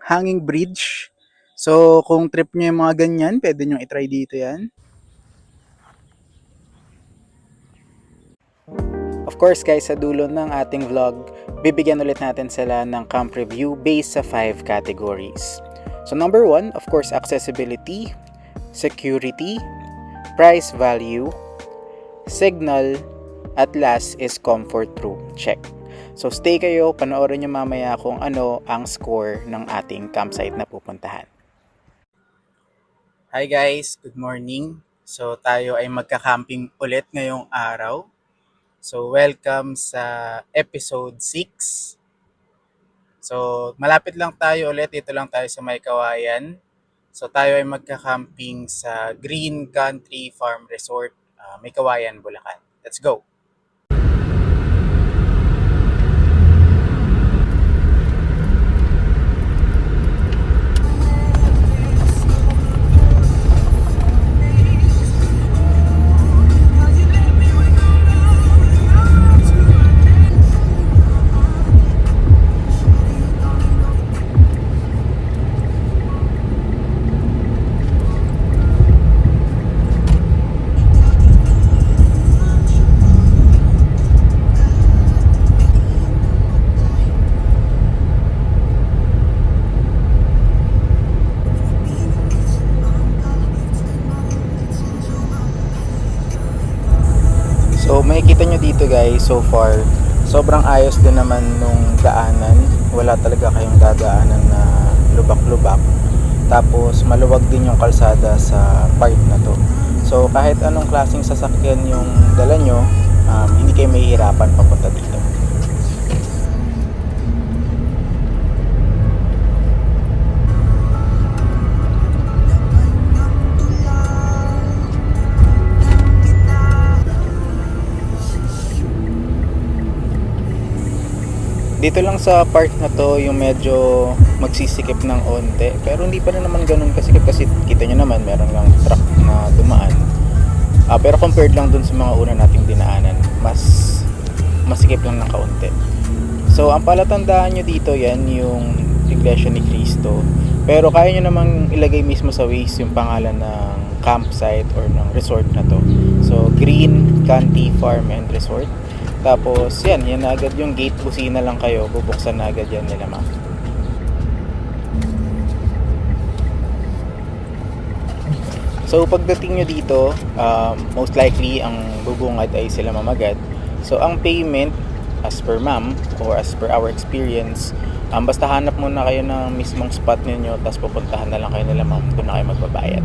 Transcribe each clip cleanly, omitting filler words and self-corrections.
hanging bridge. So, kung trip nyo yung mga ganyan, pwede nyo itry dito yan. Of course guys, sa dulo ng ating vlog, bibigyan ulit natin sila ng camp review based sa 5 categories. So number 1, of course, accessibility, security, price value, signal, at last is comfort room check. So stay kayo, panoorin nyo mamaya kung ano ang score ng ating campsite na pupuntahan. Hi guys, good morning. So tayo ay magka-camping ulit ngayong araw. So welcome sa episode 6. So malapit lang tayo ulit, dito lang tayo sa May Kawayan. So tayo ay magka-camping sa Green Country Farm Resort, May Kawayan, Bulacan. Let's go! So makikita nyo dito guys, so far sobrang ayos din naman nung daanan. Wala talaga kayong dadaanan na lubak-lubak. Tapos maluwag din yung kalsada sa part na to. So kahit anong klaseng sasakyan yung dala nyo, hindi kayo mahihirapan papunta dito. Dito lang sa part na to yung medyo magsisikip ng onte, pero hindi pa rin naman ganun kasikip kasi kita nyo naman meron lang truck na dumaan. Pero compared lang dun sa mga una nating dinaanan, mas masikip lang ng kaunti. So ang palatandaan nyo dito yan yung Iglesia ni Cristo, pero kaya nyo namang ilagay mismo sa Waze yung pangalan ng campsite or ng resort na to. So Green Country Farm and Resort. Tapos yan na agad yung gate, busina lang kayo, bubuksan na agad yan nila ma'am. So pagdating nyo dito, most likely ang bubungad ay sila mamagad. So ang payment as per ma'am or as per our experience, basta hanap muna kayo ng mismong spot ninyo, tapos pupuntahan na lang kayo nila ma'am, doon na kayo magbabayad.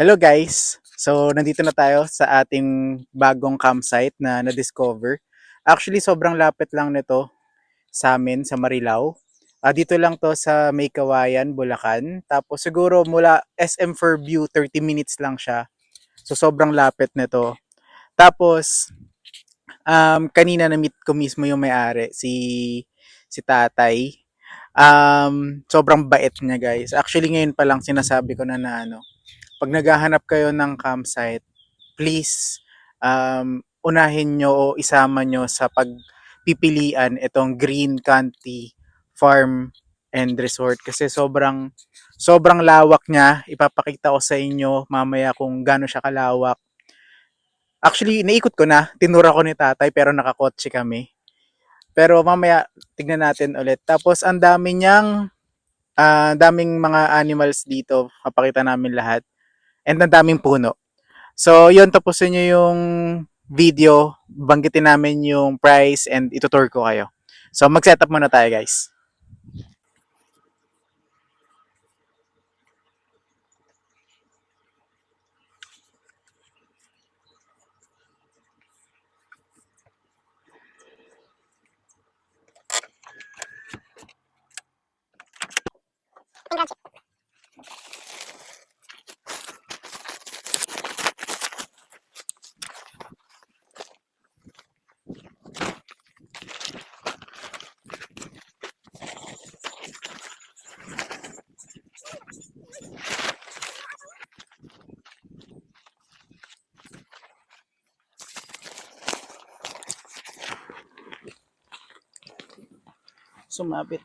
Hello guys! So nandito na tayo sa ating bagong campsite na na-discover. Actually sobrang lapit lang nito sa amin sa Marilao. Dito lang to sa May Kawayan, Bulacan. Tapos siguro mula SM Fairview 30 minutes lang siya. So sobrang lapit nito. Tapos kanina na-meet ko mismo yung may-ari, si Tatay. Sobrang bait niya guys. Actually ngayon pa lang sinasabi ko na ano, pag naghahanap kayo ng campsite, please unahin nyo o isama nyo sa pagpipilian itong Green Country Farm and Resort kasi sobrang lawak niya. Ipapakita ko sa inyo mamaya kung gaano siya kalawak. Actually, naikot ko na, tinura ko ni tatay pero nakakotse kami. Pero mamaya tignan natin ulit. Tapos ang daming mga animals dito. Papakita namin lahat. And ang daming puno. So, yun, tapusin nyo yung video, banggitin namin yung price and itutour ko kayo. So mag-setup muna tayo guys. Sumabit.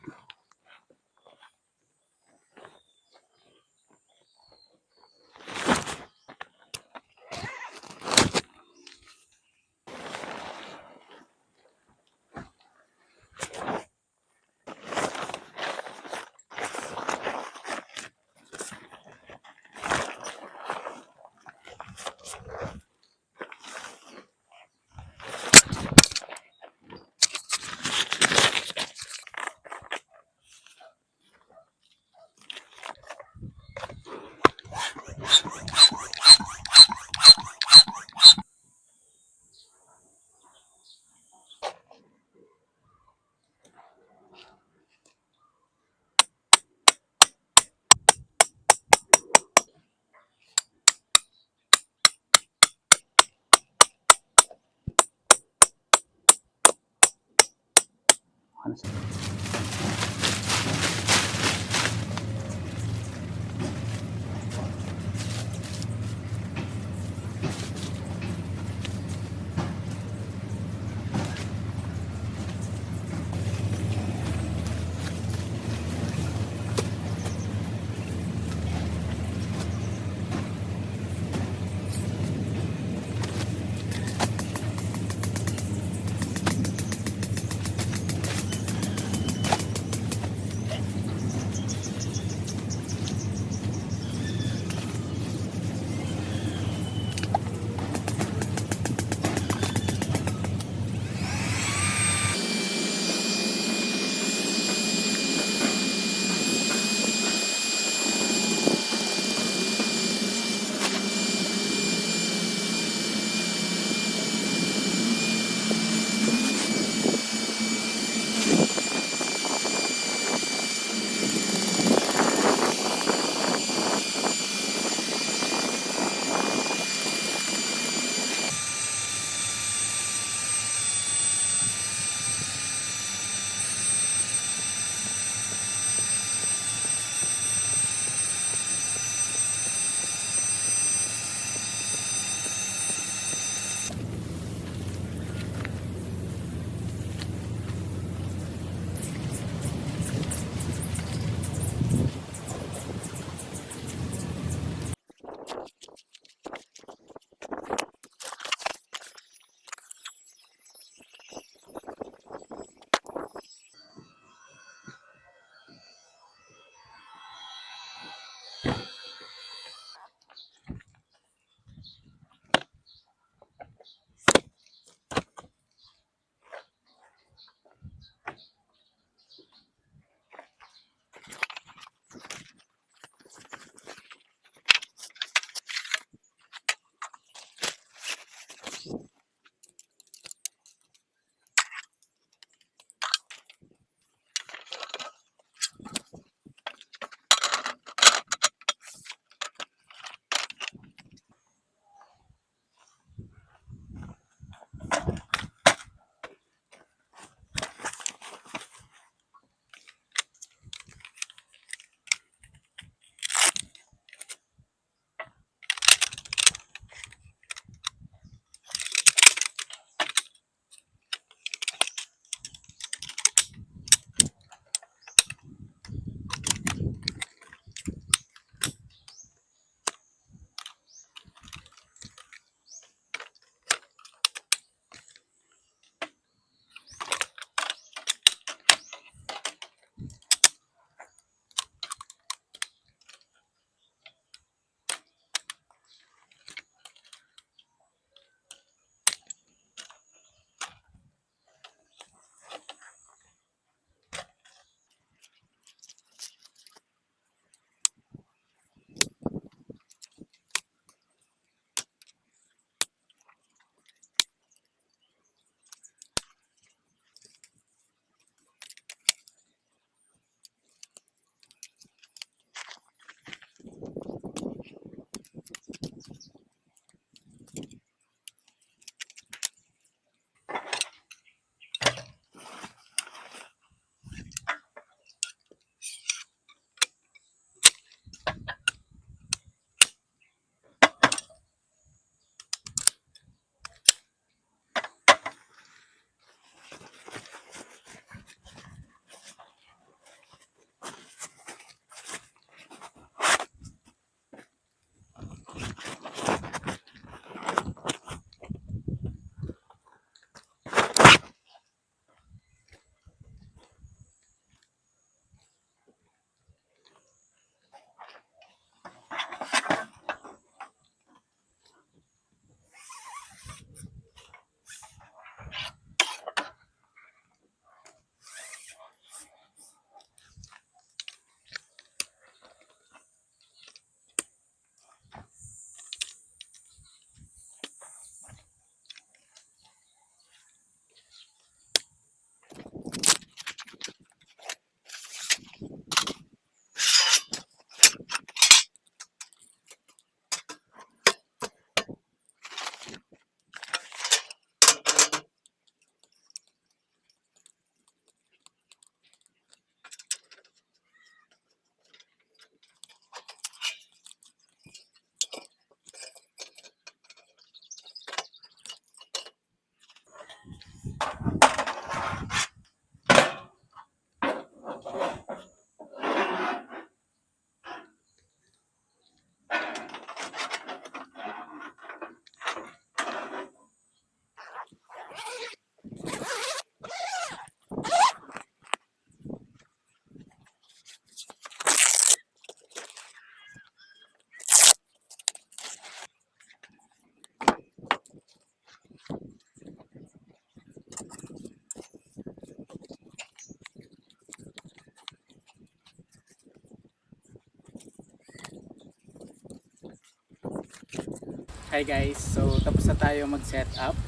Hi guys, so tapos na tayo mag-set up.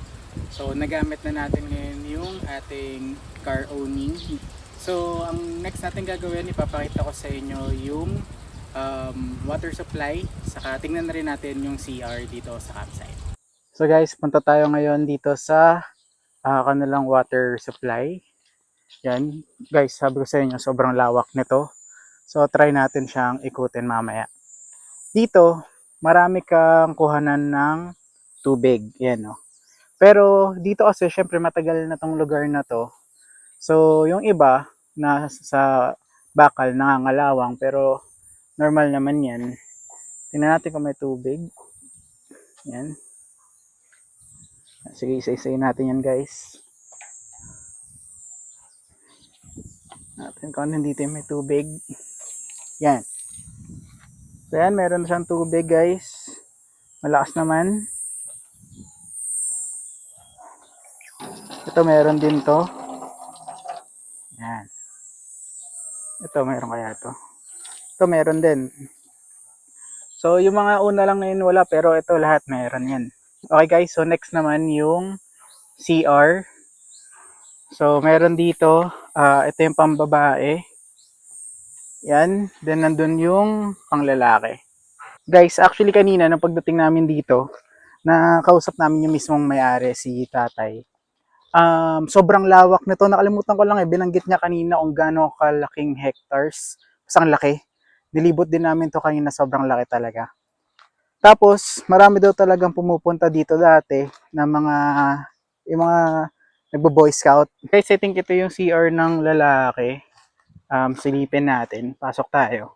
So nagamit na natin ngayon yung ating car owning. So ang next natin gagawin, ipapakita ko sa inyo yung water supply. Saka tingnan na rin natin yung CR dito sa campsite. So guys, punta tayo ngayon dito sa kanilang water supply. Yan. Guys, sabi ko sa inyo, sobrang lawak nito. So try natin siyang ikutin mamaya. Dito, marami kang kuhanan ng tubig. Yan, no? Pero dito kasi syempre matagal na tong lugar na to. So yung iba na sa bakal nangangalawang pero normal naman yan. Tingnan natin kung may tubig. Yan. Sige, isa-isayin natin yan guys. Natin kung nandito may tubig. Yan. So yan, meron na siyang tubig guys. Malakas naman. Ito meron din to. Yan. Ito meron kaya to. Ito meron din. So yung mga una lang na yun wala pero ito lahat meron yan. Okay guys, so next naman yung CR. So meron dito, ito yung pambabae. Yan, then nandun yung panglalaki. Guys, actually kanina nung pagdating namin dito, nakausap namin yung mismong may-ari, si tatay. Sobrang lawak nito. Nakalimutan ko lang binanggit niya kanina kung gaano kalaking hectares. Isang laki. Nilibot din namin to kanina, sobrang laki talaga. Tapos, marami daw talagang pumupunta dito dati na yung mga nagbo-boy scout. Guys, I think ito yung CR ng lalaki. Silipin natin. Pasok tayo.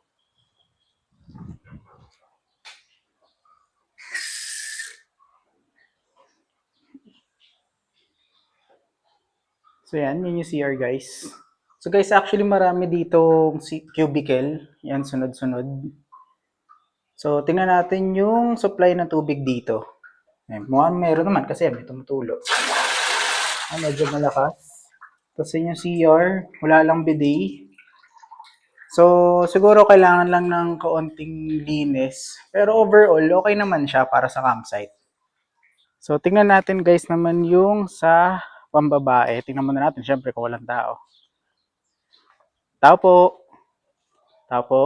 So yan, yun yung CR guys. So guys, actually marami dito cubicle. Yan, sunod-sunod. So, tingnan natin yung supply ng tubig dito. Mukhang meron naman kasi may tumutulo. Medyo malakas. Tapos yun yung CR, wala lang bidet. So, siguro kailangan lang ng kaunting linis. Pero overall, okay naman siya para sa campsite. So, tingnan natin guys naman yung sa pambabae. Tingnan muna natin, syempre, kung walang tao. Tao po. Tao po.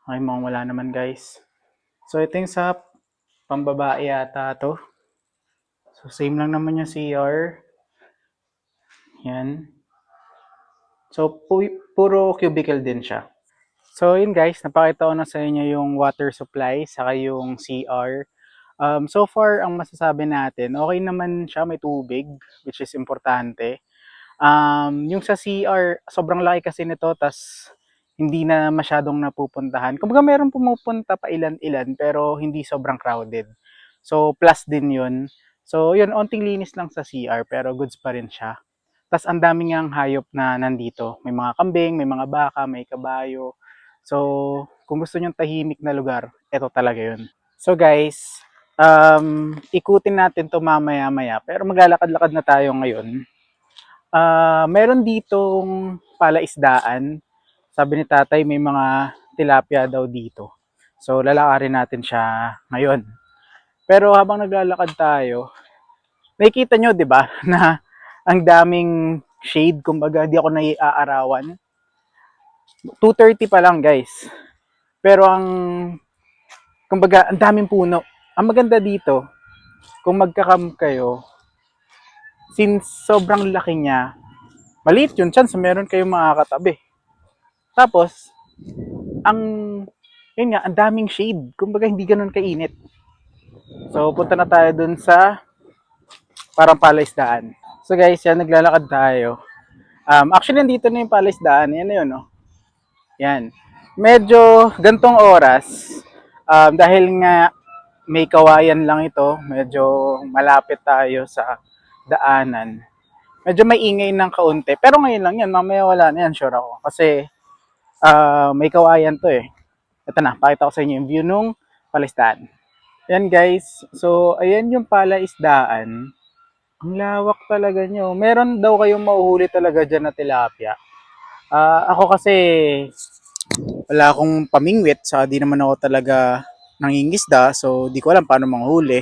Okay, mukhang wala naman guys. So, ito yung sa pambabae yata to. So, same lang naman yung CR. Yan. So, puro cubicle din siya. So, yun guys, napakita ko na sa inyo yung water supply, saka yung CR. So far, ang masasabi natin, okay naman siya, may tubig, which is importante. Yung sa CR, sobrang laki kasi nito, tas hindi na masyadong napupuntahan. Kumbaga meron pumupunta pa ilan-ilan, pero hindi sobrang crowded. So, plus din yun. So, yun, onting linis lang sa CR, pero goods pa rin siya. Tas ang daming ngang hayop na nandito. May mga kambing, may mga baka, may kabayo. So, kung gusto nyo tahimik na lugar, ito talaga yun. So guys, ikutin natin to mamaya-maya. Pero maglalakad-lakad na tayo ngayon. Meron ditong palaisdaan. Sabi ni tatay may mga tilapia daw dito. So lalakarin natin siya ngayon. Pero habang naglalakad tayo, nakikita nyo 'di ba na ang daming shade, kumbaga di ako naiaarawan. 2:30 pa lang guys. Pero kumbaga ang daming puno. Ang maganda dito, kung magkakam kayo, since sobrang laki niya, maliit yung chance meron kayong makakatabi. Tapos, ang yun nga, ang daming shade. Kumbaga hindi ganun kainit. So, punta na tayo dun sa parang palaisdaan. So guys, yan, naglalakad tayo. Actually, nandito na yung palaisdaan. Yan na yun, no? Yan. Medyo gantong oras, dahil nga may kawayan lang ito, medyo malapit tayo sa daanan. Medyo may ingay ng kaunti. Pero ngayon lang yan, mamaya wala na yan, sure ako. Kasi may kawayan to eh. Ito na, pakita ko sa inyo yung view nung palaisdaan. Yan guys, so ayan yung palaisdaan. Ang lawak talaga nyo. Meron daw kayong mauhuli talaga dyan na tilapia. Ako kasi wala akong pamingwit, so di naman ako talaga nangingisda, so di ko alam paano manghuli.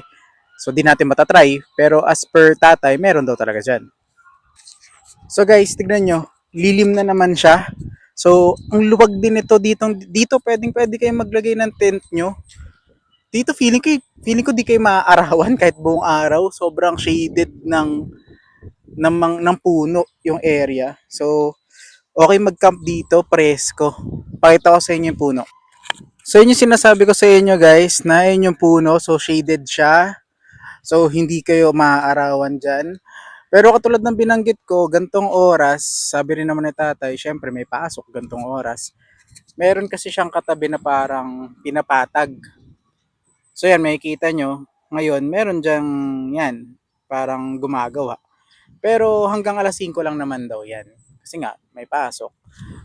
So di natin matatry, pero as per tatay, meron daw talaga dyan. So guys, tignan nyo, lilim na naman siya. So, ang luwag din ito dito pwede kayo maglagay ng tent nyo. Dito feeling ko di kayo maaarawan kahit buong araw. Sobrang shaded ng puno yung area. So, okay mag-camp dito, presko. Pakita ko sa inyo yung puno. So, yun yung sinasabi ko sa inyo guys, na yun yung puno. So, shaded siya. So, hindi kayo maaarawan dyan. Pero katulad ng binanggit ko, gantong oras, sabi rin naman ni tatay, syempre may pasok gantong oras. Meron kasi siyang katabi na parang pinapatag. So yan, makikita nyo, ngayon meron dyang yan, parang gumagawa. Pero hanggang alas 5 lang naman daw yan. Kasi nga, may pasok.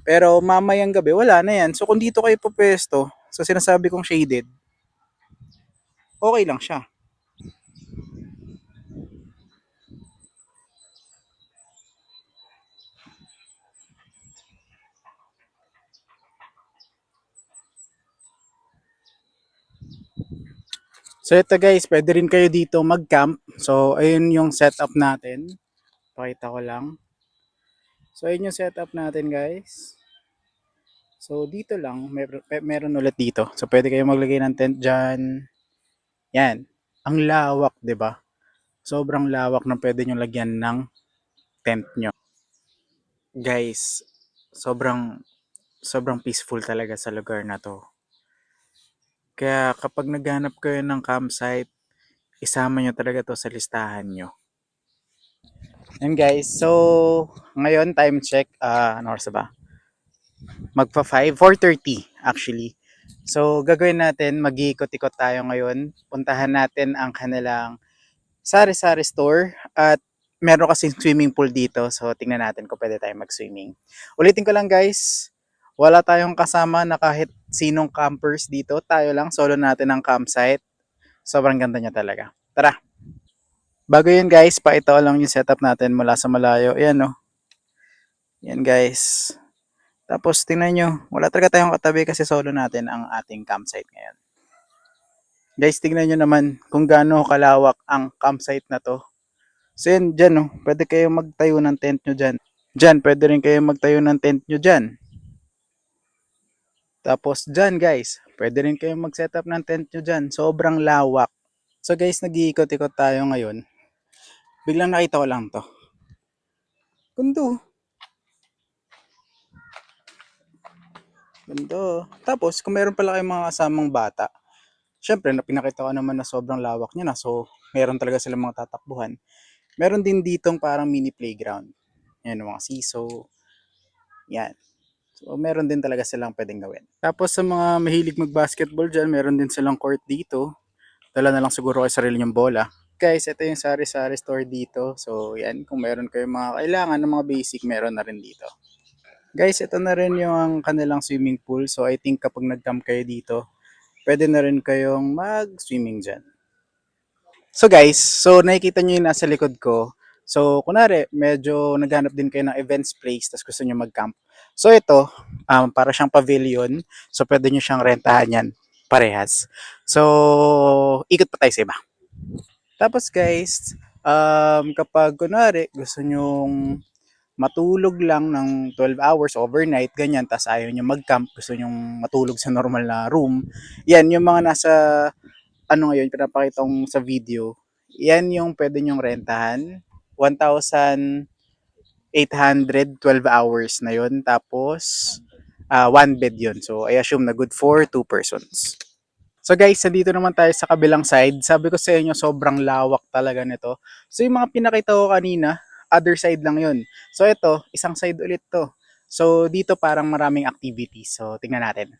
Pero mamayang gabi, wala na yan. So kung dito kayo pupesto, sa sinasabi kong shaded, okay lang siya. So ito guys, pwede rin kayo dito mag-camp. So ayun yung setup natin. Pakita ko lang. So ayun yung setup natin guys. So dito lang, meron ulit dito. So pwede kayo maglagay ng tent dyan. Yan. Ang lawak, 'di ba? Sobrang lawak ng pwede nyo lagyan ng tent nyo. Guys, sobrang sobrang peaceful talaga sa lugar na to. Kaya kapag naghanap kayo ng campsite, isama nyo talaga to sa listahan nyo. And guys, so ngayon time check, ano oras ba? Magpa 5, 4:30 actually. So gagawin natin, mag-iikot-ikot tayo ngayon. Puntahan natin ang kanilang sari-sari store at meron kasing swimming pool dito. So tingnan natin kung pwede tayong mag-swimming. Ulitin ko lang guys, wala tayong kasama na kahit sinong campers dito. Tayo lang, solo natin ang campsite. Sobrang ganda niya talaga. Tara! Bago yun guys, paito lang yung setup natin mula sa malayo. Ayan oh. Yan guys. Tapos tingnan nyo, wala talaga tayong katabi kasi solo natin ang ating campsite ngayon. Guys, tingnan nyo naman kung gaano kalawak ang campsite na to. So yan, dyan oh, pwede kayong magtayo ng tent nyo dyan. Dyan, pwede rin kayong magtayo ng tent nyo dyan. Tapos dyan guys, pwede rin kayong mag-set up ng tent nyo dyan. Sobrang lawak. So guys, nag-iikot-ikot tayo ngayon. Biglang nakita ko lang to. Gundo. Gundo. Tapos, kung meron pala kayong mga kasamang bata, syempre, pinakita ko naman na sobrang lawak niya na. So, meron talaga silang mga tatakbuhan. Meron din ditong parang mini playground. Yan, mga siso. Yan. So, meron din talaga silang pwedeng gawin. Tapos sa mga mahilig mag-basketball dyan, meron din silang court dito. Dala na lang siguro kayo sarili yung bola. Guys, ito yung sari-sari store dito. So, yan. Kung meron kayong mga kailangan ng mga basic, meron na rin dito. Guys, ito na rin yung kanilang swimming pool. So, I think kapag nag-camp kayo dito, pwede na rin kayong mag-swimming dyan. So guys, so nakikita nyo yung nasa likod ko. So kunwari, medyo naghanap din kayo ng events place tapos gusto nyo mag-camp. So ito, para siyang pavilion. So pwede nyo siyang rentahan yan parehas. So ikot pa tayo sa iba. Tapos guys, kapag kunwari gusto nyong matulog lang ng 12 hours overnight, ganyan, tapos ayaw nyo mag-camp, gusto nyong matulog sa normal na room, yan, yung mga nasa ano ngayon, pinapakita kong sa video, yan yung pwede nyong rentahan. 1,812 hours na yun. Tapos, one bed yun. So, I assume na good for two persons. So guys, nandito naman tayo sa kabilang side. Sabi ko sa inyo, sobrang lawak talaga nito. So yung mga pinakita ko kanina, other side lang yun. So ito, isang side ulit to. So dito parang maraming activities. So tingnan natin.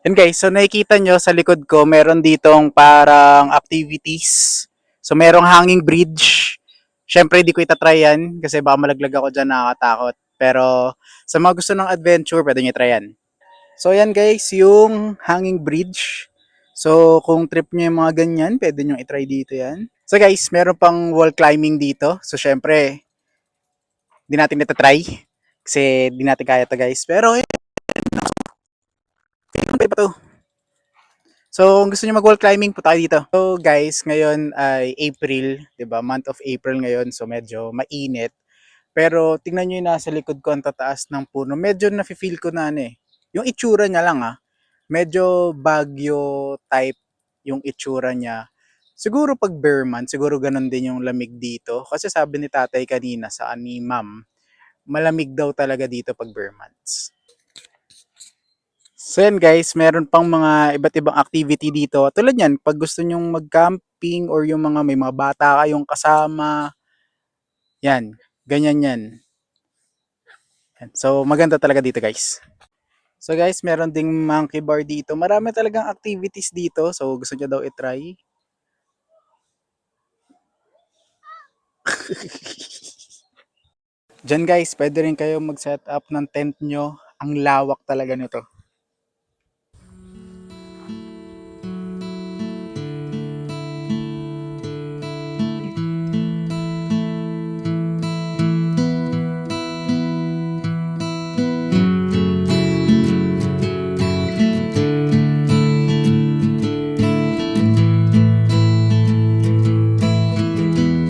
Yun guys, so nakikita nyo sa likod ko, meron ditong parang activities. So merong hanging bridge. Siyempre, di ko itatry yan kasi baka malaglag ako dyan, nakakatakot. Pero sa mga gusto ng adventure, pwede nyo try yan. So yan guys, yung hanging bridge. So kung trip nyo yung mga ganyan, pwede nyo itry dito yan. So guys, meron pang wall climbing dito. So syempre, di natin itatry kasi di natin kaya to guys. Pero, pa to. So, kung gusto niyo mag-wall climbing, punta kayo dito. So, guys, ngayon ay April, 'di ba? Month of April ngayon, so medyo mainit. Pero tingnan niyo yung nasa likod ko, ang tataas ng puno. Medyo nafe-feel ko na ano eh. Yung itsura niya lang medyo Baguio type yung itsura niya. Siguro pag bare month, siguro ganun din yung lamig dito. Kasi sabi ni tatay kanina sa ni ma'am, malamig daw talaga dito pag bare months. So yan guys, meron pang mga iba't ibang activity dito. Tulad yan, pag gusto nyong mag-camping or yung mga may mga bata kayong kasama, yan, ganyan yan. Yan. So maganda talaga dito guys. So guys, meron ding monkey bar dito. Marami talagang activities dito. So gusto nyo daw i-try. Diyan guys, pwede rin kayo mag-set up ng tent nyo. Ang lawak talaga nito.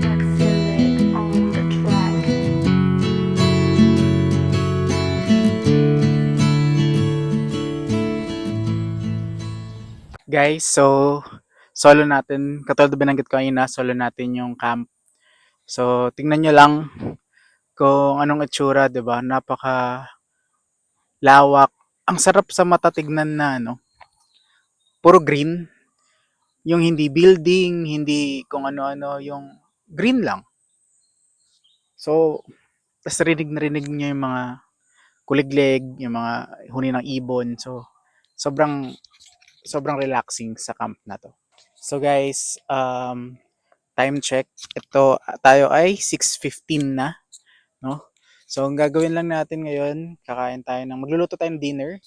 Excellent on the track. Guys, so solo natin, katulad na binanggit ko kanina, solo natin yung camp. So tingnan nyo lang kung anong itsura, 'di ba? Napaka lawak. Ang sarap sa mata tignan na ano, puro green, yung hindi building, hindi kung ano-ano, yung green lang. So, tas rinig na rinig niyo yung mga kuliglig, yung mga huni ng ibon. So, sobrang sobrang relaxing sa camp na to. So guys, time check. Ito tayo ay 6:15 na, no? So ang gagawin lang natin ngayon, magluluto tayo ng dinner.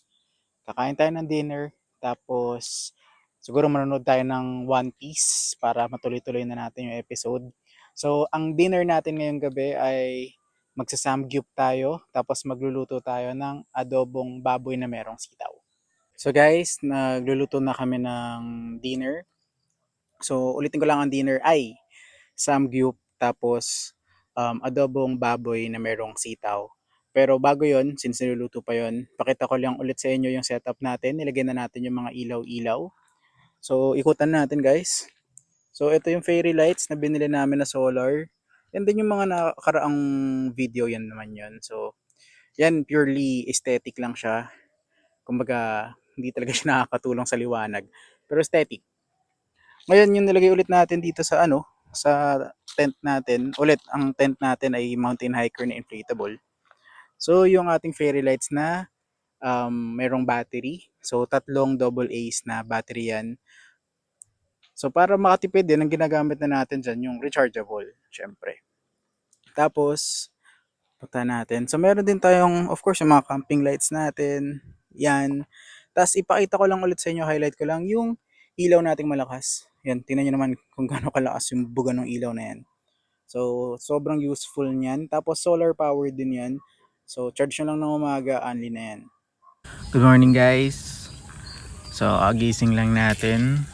Kakain tayo ng dinner, tapos siguro manonood tayo ng One Piece para matuloy-tuloy na natin yung episode. So, ang dinner natin ngayong gabi ay magsasamgyup tayo, tapos magluluto tayo ng adobong baboy na merong sitaw. So guys, nagluluto na kami ng dinner. So, ulitin ko lang ang dinner ay samgyup tapos adobong baboy na merong sitaw. Pero bago yon, since niluluto pa yon, pakita ko lang ulit sa inyo yung setup natin. Nilagay na natin yung mga ilaw-ilaw. So, ikutan natin guys. So, ito yung fairy lights na binili namin na solar. Yan din yung mga nakaraang video, yan naman yun. So, yan purely aesthetic lang siya. Kumbaga, hindi talaga siya nakakatulong sa liwanag. Pero aesthetic. Ngayon, yung nilagay ulit natin dito sa sa tent natin. Ulit, ang tent natin ay mountain hiker na inflatable. So, yung ating fairy lights na merong battery. So, tatlong double A's na battery yan. So, para makatipid din, ang ginagamit na natin dyan, yung rechargeable, syempre. Tapos, punta natin. So, meron din tayong, of course, yung mga camping lights natin. Yan. Tapos, ipakita ko lang ulit sa inyo, highlight ko lang yung ilaw nating malakas. Yan, tingnan nyo naman kung gaano kalakas yung buga ng ilaw na yan. So, sobrang useful niyan. Tapos, solar powered din yan. So, charge nyo lang ng umaga, only na yan. Good morning guys. So, agising lang natin.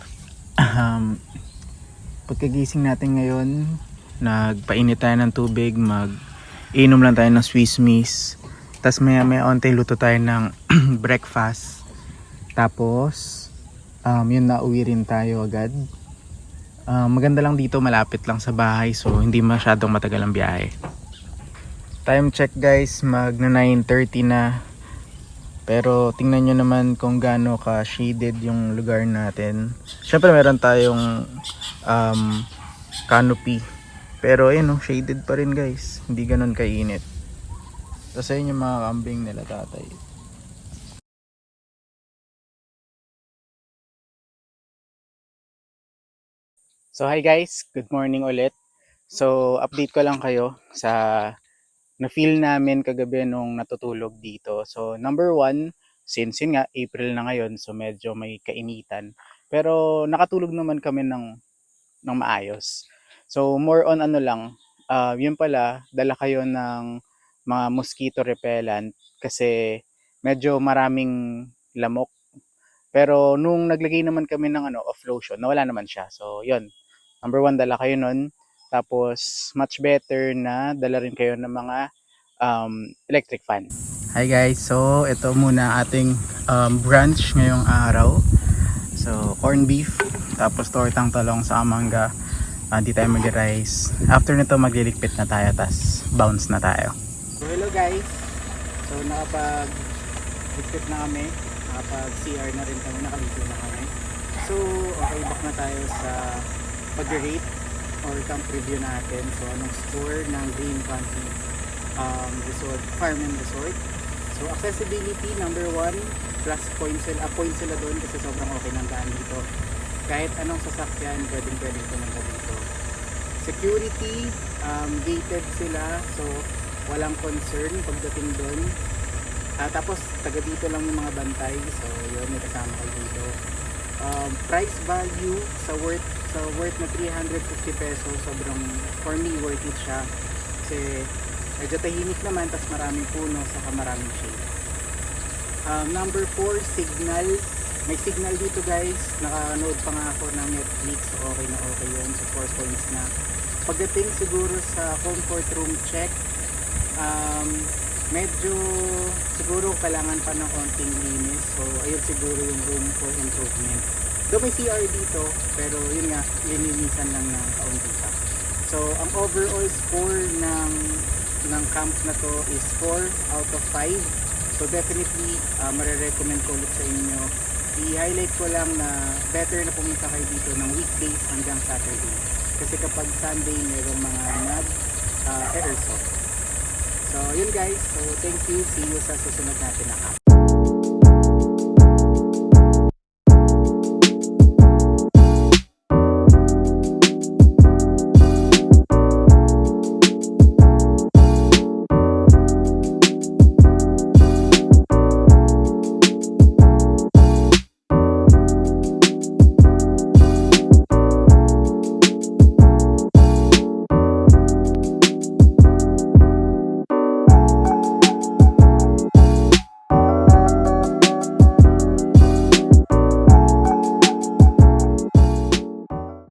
Pagkagising natin ngayon, nagpainit tayo ng tubig, inom lang tayo ng Swiss Miss. Tapos maya onte luto tayo ng breakfast. Tapos, yun na uwi rin tayo agad. Maganda lang dito, malapit lang sa bahay, so hindi masyadong matagal ang biyahe. Time check guys, magna 9:30 na. Pero tingnan nyo naman kung gaano ka shaded yung lugar natin. Syempre meron tayong canopy. Pero ayun shaded pa rin guys. Hindi ganun kainit. Tapos ayun yung mga kambing nila tatay. So hi guys, good morning ulit. So update ko lang kayo sa na-feel namin kagabi nung natutulog dito. So number one, since yun nga April na ngayon, so medyo may kainitan. Pero nakatulog naman kami ng maayos. So more on ano lang, yun pala, dala kayo ng mga mosquito repellent kasi medyo maraming lamok. Pero nung naglagay naman kami ng of lotion, nawala naman siya. So, yun. Number one, dala kayo nun. Tapos, much better na dala rin kayo ng mga electric fan. Hi guys, so ito muna ating brunch ngayong araw. So, corn beef, tapos tortang talong sa mangga. Di tayo mag-rice. After nito, magliligpit na tayo, tas bounce na tayo. So, hello guys. So, nakapag-ligpit na kami. Nakapag-CR na rin kami, nakaligo na kami. So, okay, back na tayo sa pag-rate or camp review natin. So, anong score ng Green Country Resort, Farm and Resort. So, accessibility, number 1, plus points sila doon kasi sobrang okay ng daan dito. Kahit anong sasakyan, pwedeng pumunta dito. Security, gated sila, so walang concern pagdating doon. Tapos, taga dito lang yung mga bantay, so yun, may kasama kayo dito. Price value sa worth na 350 pesos, sobrang, for me, worth it siya. Kasi, medyo tahimik naman, tas maraming puno, saka maraming shade. Number 4, signal. May signal dito guys. Naka-nood pa nga ako ng Netflix, so okay na okay yun. So 4 points na. Pagdating siguro sa comfort room check, medyo siguro kailangan pa ng konting linis. So ayun siguro yung room for improvement. Though may CR dito, pero yun nga, lininisan lang ng kaunti pa. So ang overall score ng camp na to is 4 out of 5. So definitely marirecommend ko ulit sa inyo. I-highlight ko lang na better na pumunta kayo dito ng weekdays hanggang Saturday. Kasi kapag Sunday merong mga nag-airsoft. So yun guys, so thank you. See you sa susunod natin na camp.